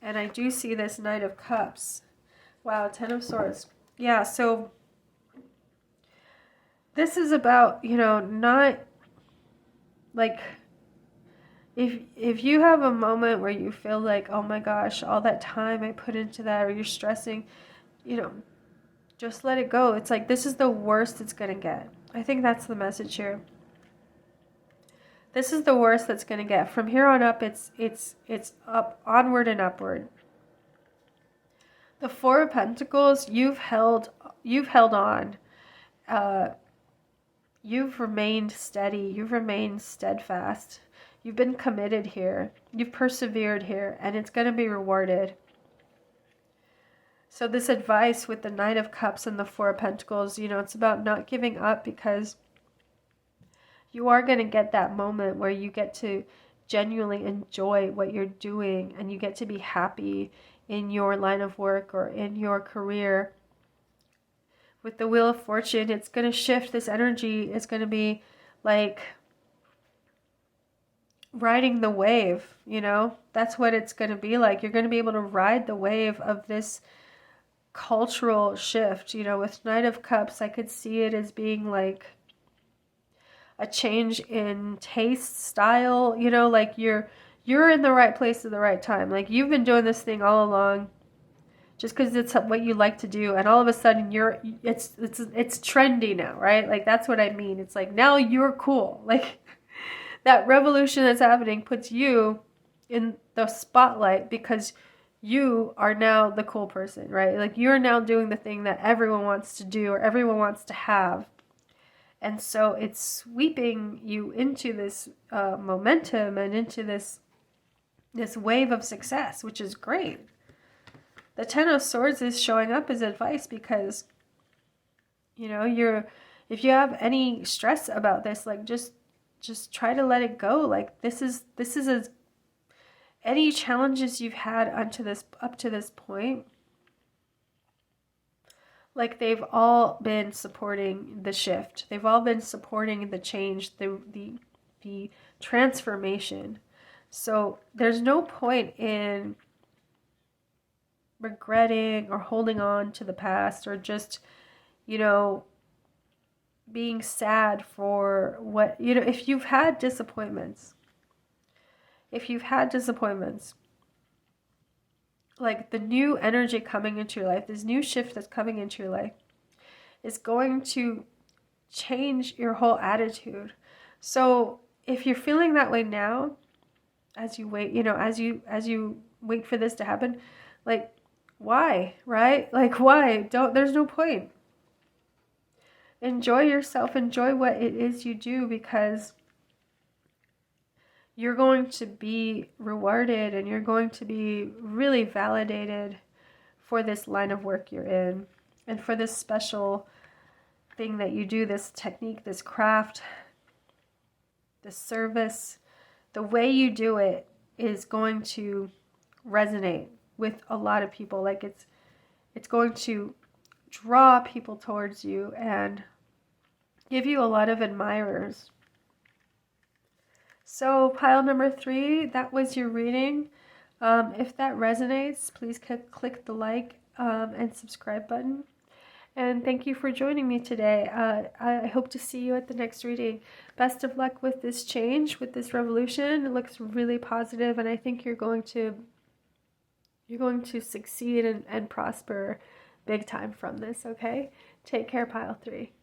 And I do see this Knight of Cups. Wow, Ten of Swords. Yeah, so this is about, not like if you have a moment where you feel like, oh my gosh, all that time I put into that, or you're stressing, just let it go. It's like, this is the worst it's going to get. I think that's the message here. This is the worst that's going to get. From here on up, it's up, onward and upward. The Four of Pentacles, you've held on. You've remained steady. You've remained steadfast. You've been committed here. You've persevered here, and it's going to be rewarded. So this advice with the Knight of Cups and the Four of Pentacles, it's about not giving up, because you are going to get that moment where you get to genuinely enjoy what you're doing, and you get to be happy in your line of work or in your career. With the Wheel of Fortune, it's going to shift. This energy is going to be like riding the wave, That's what it's going to be like. You're going to be able to ride the wave of this cultural shift. With Knight of Cups, I could see it as being like a change in taste, style, like you're in the right place at the right time. Like you've been doing this thing all along just because it's what you like to do, and all of a sudden it's trendy now, right? Like that's what I mean. It's like now you're cool. Like that revolution that's happening puts you in the spotlight because you are now the cool person, right? Like you're now doing the thing that everyone wants to do or everyone wants to have. And so it's sweeping you into this momentum and into this wave of success, which is great. The Ten of Swords is showing up as advice because, if you have any stress about this, like just just try to let it go. Like this is as any challenges you've had up to this point, like they've all been supporting the shift. They've all been supporting the change, the transformation. So there's no point in regretting or holding on to the past, or just, you know, being sad for what, you know, if you've had disappointments, like the new energy coming into your life, this new shift that's coming into your life is going to change your whole attitude. So if you're feeling that way now, as you wait, you know, as you wait for this to happen, like, why, right? Like, why? There's no point. Enjoy yourself, enjoy what it is you do, because you're going to be rewarded and you're going to be really validated for this line of work you're in, and for this special thing that you do, this technique, this craft, this service. The way you do it is going to resonate with a lot of people. Like it's going to draw people towards you and give you a lot of admirers. So pile number 3, that was your reading. If that resonates, please click the like and subscribe button. And thank you for joining me today. I hope to see you at the next reading. Best of luck with this change, with this revolution. It looks really positive, and I think you're going to succeed and prosper big time from this, okay? Take care, pile 3.